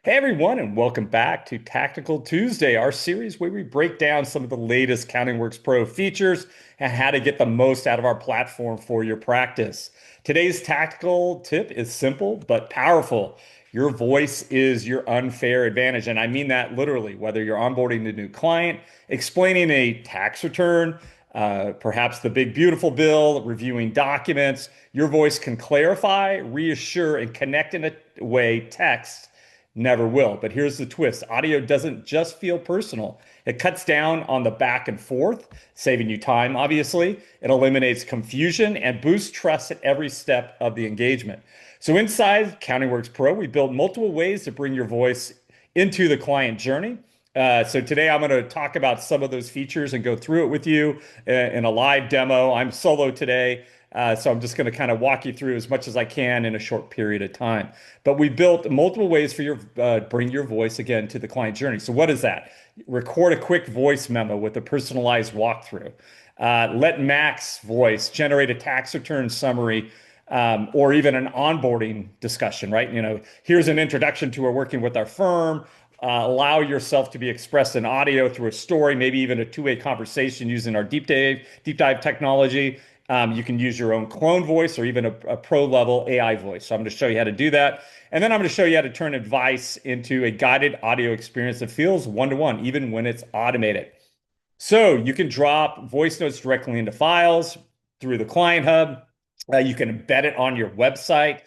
Hey everyone, and welcome back to Tactical Tuesday, our series where we break down some of the latest CountingWorks PRO features and how to get the most out of our platform for your practice. Today's tactical tip is simple but powerful. Your voice is your unfair advantage, and I mean that literally, whether you're onboarding a new client, explaining a tax return, perhaps the big beautiful bill, reviewing documents, your voice can clarify, reassure, and connect in a way text never will. But here's the twist. Audio doesn't just feel personal. It cuts down on the back and forth, saving you time, obviously. It eliminates confusion and boosts trust at every step of the engagement. So inside CountingWorks Pro, we built multiple ways to bring your voice into the client journey. So today I'm going to talk about some of those features and go through it with you in a live demo. I'm solo today. So I'm just going to kind of walk you through as much as I can in a short period of time. But we built multiple ways for your bring your voice again to the client journey. So what is that? Record a quick voice memo with a personalized walkthrough. Let Max voice generate a tax return summary or even an onboarding discussion, right? Here's an introduction to our working with our firm. Allow yourself to be expressed in audio through a story, maybe even a two-way conversation using our deep dive technology. You can use your own clone voice or even a pro level AI voice. So I'm going to show you how to do that. And then I'm going to show you how to turn advice into a guided audio experience that feels one-to-one, even when it's automated. So you can drop voice notes directly into files through the ClientHub. You can embed it on your website,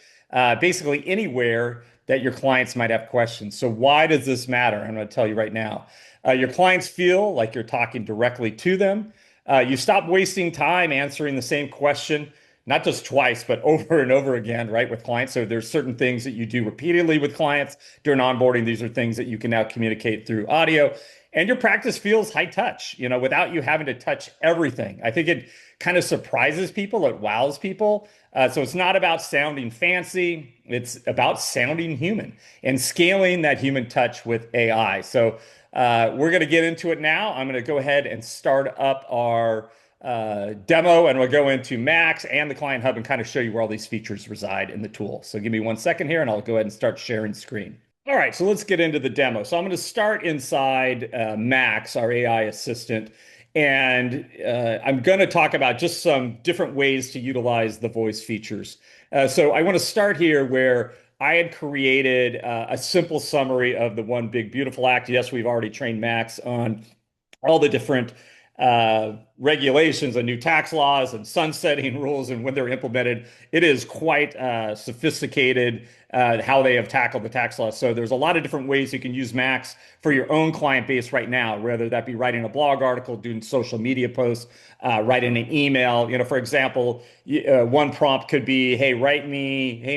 basically anywhere that your clients might have questions. So why does this matter? I'm going to tell you right now. Your clients feel like you're talking directly to them. You stop wasting time answering the same question, not just twice, but over and over again, right, with clients. So there's certain things that you do repeatedly with clients during onboarding. These are things that you can now communicate through audio. And your practice feels high touch, without you having to touch everything. I think it kind of surprises people, it wows people. So it's not about sounding fancy, it's about sounding human and scaling that human touch with AI. So we're going to get into it now. I'm going to go ahead and start up our demo, and we'll go into Max and the ClientHub and kind of show you where all these features reside in the tool. So give me 1 second here and I'll go ahead and start sharing screen. All right, so let's get into the demo. So I'm going to start inside Max, our AI assistant, and I'm going to talk about just some different ways to utilize the voice features. So I want to start here where I had created a simple summary of the One Big Beautiful Act. Yes, we've already trained Max on all the different regulations and new tax laws and sunsetting rules and when they're implemented. It is quite sophisticated how they have tackled the tax laws. So there's a lot of different ways you can use Max for your own client base right now, whether that be writing a blog article, doing social media posts, writing an email. For example, one prompt could be, hey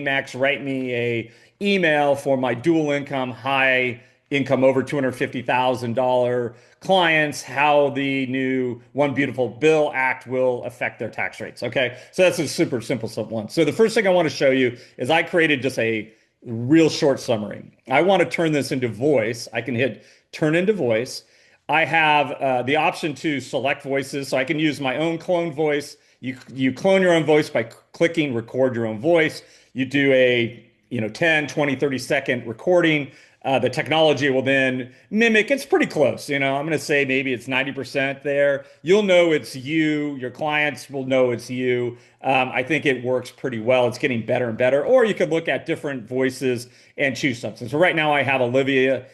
Max, write me a email for my dual income, high income over $250,000 clients, how the new One Beautiful Bill Act will affect their tax rates. Okay, so that's a super simple one. So the first thing I want to show you is I created just a real short summary. I want to turn this into voice. I can hit turn into voice. I have the option to select voices, so I can use my own clone voice. You clone your own voice by clicking record your own voice. You do a 10, 20, 30-second recording. The technology will then mimic. It's pretty close. I'm going to say maybe it's 90% there. You'll know it's you. Your clients will know it's you. I think it works pretty well. It's getting better and better. Or you could look at different voices and choose something. So right now I have Olivia.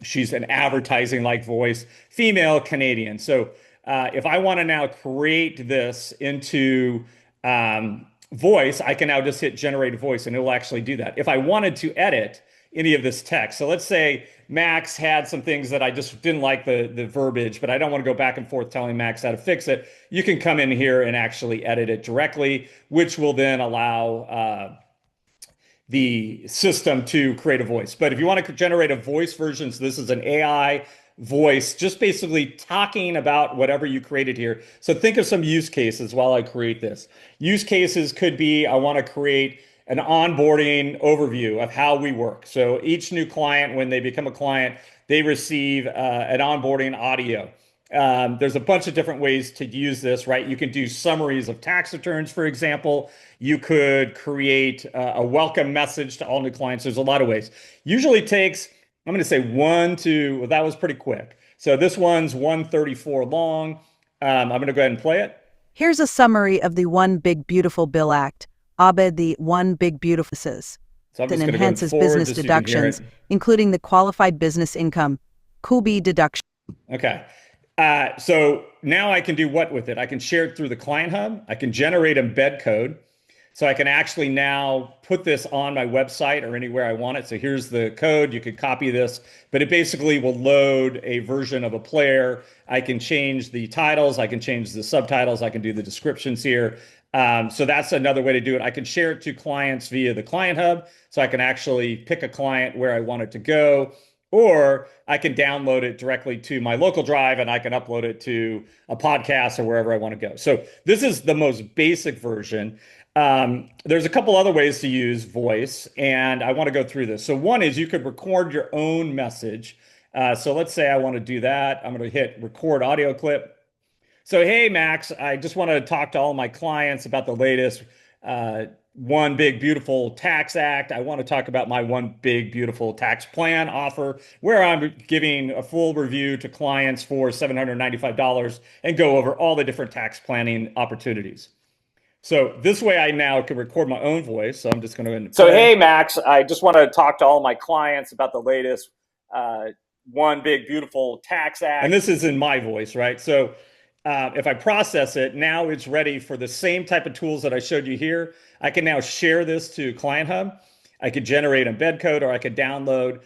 She's an advertising-like voice, female Canadian. So if I want to now create this into voice, I can now just hit generate voice and it will actually do that. If I wanted to edit any of this text. So let's say Max had some things that I just didn't like the verbiage, but I don't want to go back and forth telling Max how to fix it. You can come in here and actually edit it directly, which will then allow the system to create a voice. But if you want to generate a voice version, so this is an AI voice, just basically talking about whatever you created here. So think of some use cases while I create this. Use cases could be, I want to create an onboarding overview of how we work. So each new client, when they become a client, they receive an onboarding audio. There's a bunch of different ways to use this, right? You can do summaries of tax returns, for example. You could create a welcome message to all new clients. There's a lot of ways. Usually takes, I'm going to say well, that was pretty quick. So this one's 134 long. I'm going to go ahead and play it. Here's a summary of the One Big Beautiful Bill Act. Abed, the One Big Beautiful says. So I'm It just going to go enhances forward business just so you can hear deductions, it. including the qualified business income, KUBI deduction. Okay. So now I can do what with it? I can share it through the ClientHub. I can generate embed code. So I can actually now put this on my website or anywhere I want it. So here's the code. You could copy this, but it basically will load a version of a player. I can change the titles. I can change the subtitles. I can do the descriptions here. So that's another way to do it. I can share it to clients via the ClientHub. So I can actually pick a client where I want it to go, or I can download it directly to my local drive and I can upload it to a podcast or wherever I want to go. So this is the most basic version. There's a couple other ways to use voice, and I want to go through this. So one is you could record your own message. So let's say I want to do that. I'm going to hit record audio clip. So, hey, Max, I just want to talk to all my clients about the latest One Big Beautiful Tax Act. I want to talk about my One Big Beautiful Tax Plan offer, where I'm giving a full review to clients for $795 and go over all the different tax planning opportunities. So this way I now can record my own voice. So I'm just going to. So, hey, Max, I just want to talk to all my clients about the latest One Big Beautiful Tax Act. And this is in my voice, right? So if I process it, now it's ready for the same type of tools that I showed you here. I can now share this to ClientHub. I could generate embed code, or I could download.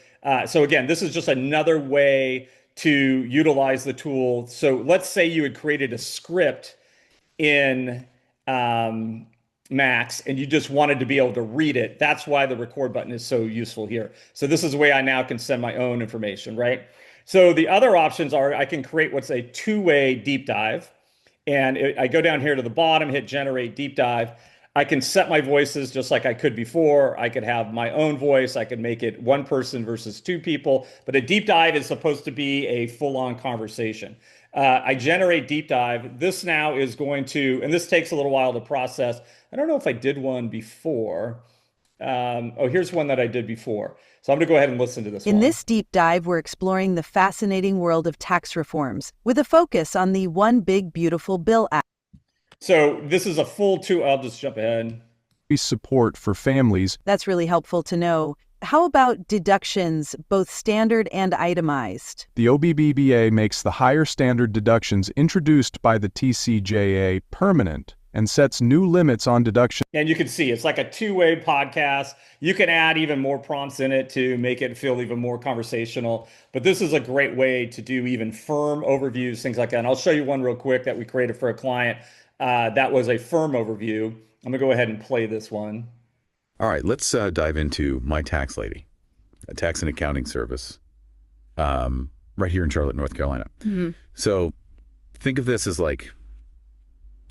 So again, this is just another way to utilize the tool. So let's say you had created a script in Max and you just wanted to be able to read it. That's why the record button is so useful here. So this is the way I now can send my own information, right? So the other options are I can create what's a two-way deep dive. And I go down here to the bottom, hit generate deep dive. I can set my voices just like I could before. I could have my own voice. I could make it one person versus two people. But a deep dive is supposed to be a full-on conversation. I generate deep dive. This now is going to, and this takes a little while to process. I don't know if I did one before. Oh, here's one that I did before. So I'm going to go ahead and listen to this one. In this deep dive, we're exploring the fascinating world of tax reforms with a focus on the One Big Beautiful Bill Act. So this is a full two. I'll just jump ahead. Support for families. That's really helpful to know. How about deductions, both standard and itemized? The OBBBA makes the higher standard deductions introduced by the TCJA permanent and sets new limits on deduction. And you can see it's like a two-way podcast. You can add even more prompts in it to make it feel even more conversational. But this is a great way to do even firm overviews, things like that. And I'll show you one real quick that we created for a client. That was a firm overview. I'm going to go ahead and play this one. All right, let's dive into My Tax Lady, a tax and accounting service right here in Charlotte, North Carolina. Mm-hmm. So think of this as like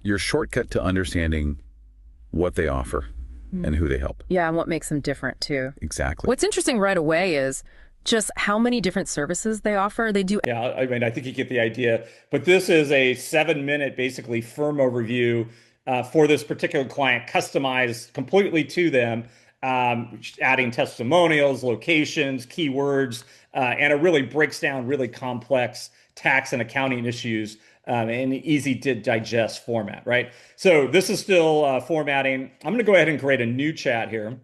your shortcut to understanding what they offer and who they help. Yeah, and what makes them different too. Exactly. What's interesting right away is just how many different services they offer. They do. Yeah, I mean, I think you get the idea. But this is a 7-minute, basically, firm overview for this particular client, customized completely to them, adding testimonials, locations, keywords, and it really breaks down really complex tax and accounting issues in easy to digest format, right? So this is still formatting. I'm going to go ahead and create a new chat here.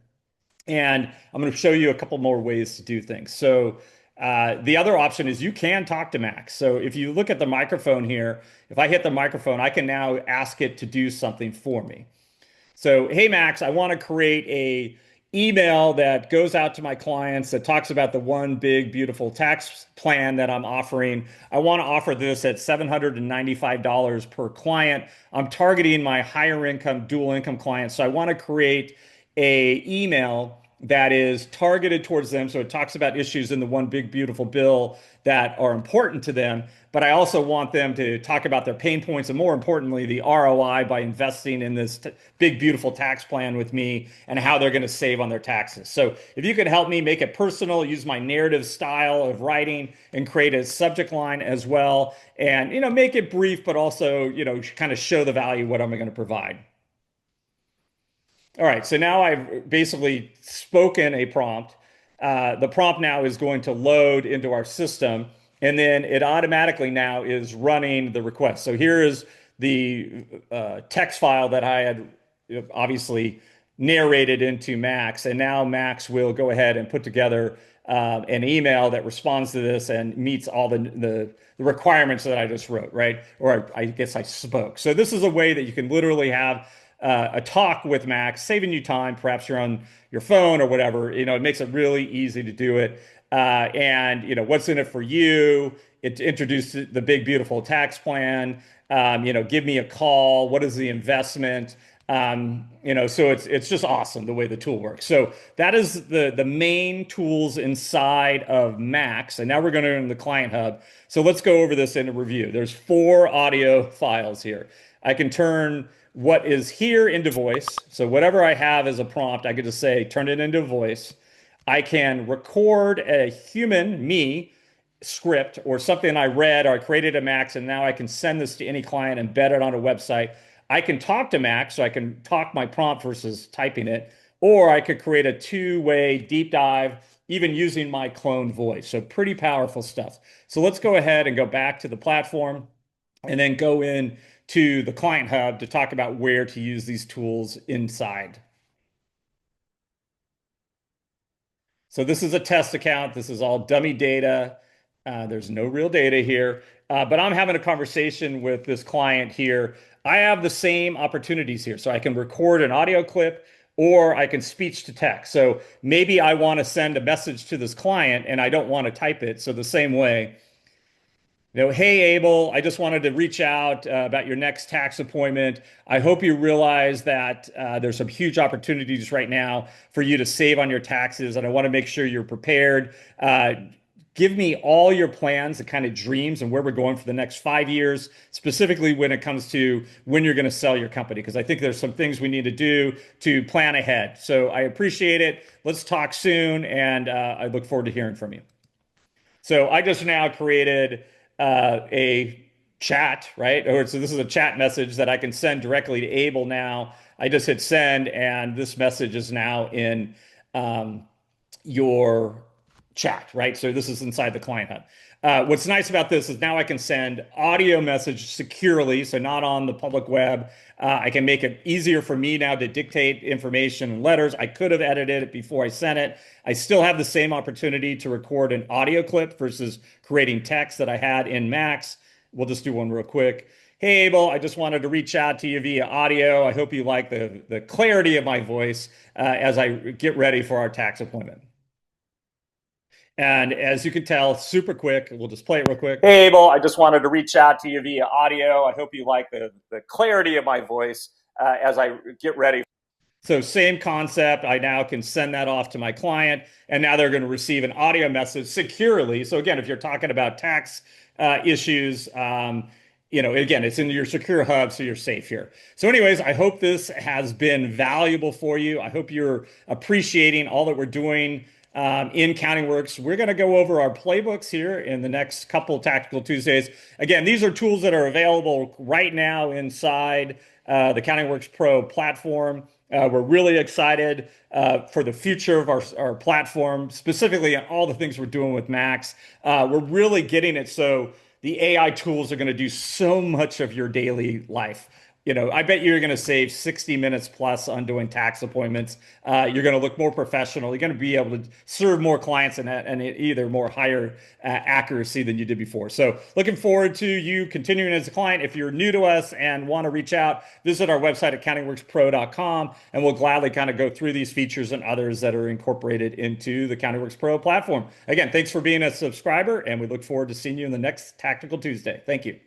And I'm going to show you a couple more ways to do things. So the other option is you can talk to Max. So if you look at the microphone here, if I hit the microphone, I can now ask it to do something for me. So, hey, Max, I want to create a email that goes out to my clients that talks about the One Big Beautiful Tax Plan that I'm offering. I want to offer this at $795 per client. I'm targeting my higher income, dual income clients. So I want to create a email that is targeted towards them. So it talks about issues in the one big beautiful bill that are important to them. But I also want them to talk about their pain points and, more importantly, the ROI by investing in this big beautiful tax plan with me and how they're going to save on their taxes. So if you could help me make it personal, use my narrative style of writing and create a subject line as well, and make it brief, but also kind of show the value what I'm going to provide. All right, so now I've basically spoken a prompt. The prompt now is going to load into our system, and then it automatically now is running the request. So here is the text file that I had obviously narrated into Max, and now Max will go ahead and put together an email that responds to this and meets all the requirements that I just wrote, right? Or I guess I spoke. So this is a way that you can literally have a talk with Max, saving you time. Perhaps you're on your phone or whatever. It makes it really easy to do it. And what's in it for you? It introduced the big beautiful tax plan. Give me a call. What is the investment? So it's just awesome the way the tool works. So that is the main tools inside of Max. And now we're going to in the ClientHub. So let's go over this in a review. There's 4 audio files here. I can turn what is here into voice. So whatever I have as a prompt, I could just say, turn it into voice. I can record a human, me, script or something I read or I created a Max, and now I can send this to any client, embed it on a website. I can talk to Max, so I can talk my prompt versus typing it, or I could create a 2-way deep dive, even using my cloned voice. So pretty powerful stuff. So let's go ahead and go back to the platform and then go in to the ClientHub to talk about where to use these tools inside. So this is a test account. This is all dummy data. There's no real data here, but I'm having a conversation with this client here. I have the same opportunities here. So I can record an audio clip or I can speech to text. So maybe I want to send a message to this client and I don't want to type it. So the same way, hey, Abel, I just wanted to reach out about your next tax appointment. I hope you realize that there's some huge opportunities right now for you to save on your taxes, and I want to make sure you're prepared. Give me all your plans, the kind of dreams and where we're going for the next 5 years, specifically when it comes to when you're going to sell your company, because I think there's some things we need to do to plan ahead. So I appreciate it. Let's talk soon, and I look forward to hearing from you. So I just now created a chat, right? So this is a chat message that I can send directly to Abel now. I just hit send, and this message is now in your chat, right? So this is inside the ClientHub. What's nice about this is now I can send audio message securely, so not on the public web. I can make it easier for me now to dictate information and letters. I could have edited it before I sent it. I still have the same opportunity to record an audio clip versus creating text that I had in Max. We'll just do one real quick. Hey, Abel, I just wanted to reach out to you via audio. I hope you like the clarity of my voice as I get ready for our tax appointment. And as you can tell, super quick. We'll just play it real quick. Hey, Abel, I just wanted to reach out to you via audio. I hope you like the clarity of my voice as I get ready. So same concept. I now can send that off to my client, and now they're going to receive an audio message securely. So again, if you're talking about tax issues, again, it's in your secure hub, so you're safe here. So anyways, I hope this has been valuable for you. I hope you're appreciating all that we're doing in CountingWorks. We're going to go over our playbooks here in the next couple Tactical Tuesdays. Again, these are tools that are available right now inside the CountingWorks Pro platform. We're really excited for the future of our platform, specifically on all the things we're doing with Max. We're really getting it so the AI tools are going to do so much of your daily life. I bet you're going to save 60 minutes plus on doing tax appointments. You're going to look more professional. You're going to be able to serve more clients and either more higher accuracy than you did before. So looking forward to you continuing as a client. If you're new to us and want to reach out, visit our website at CountingWorksPro.com, and we'll gladly kind of go through these features and others that are incorporated into the CountingWorks Pro platform. Again, thanks for being a subscriber, and we look forward to seeing you in the next Tactical Tuesday. Thank you.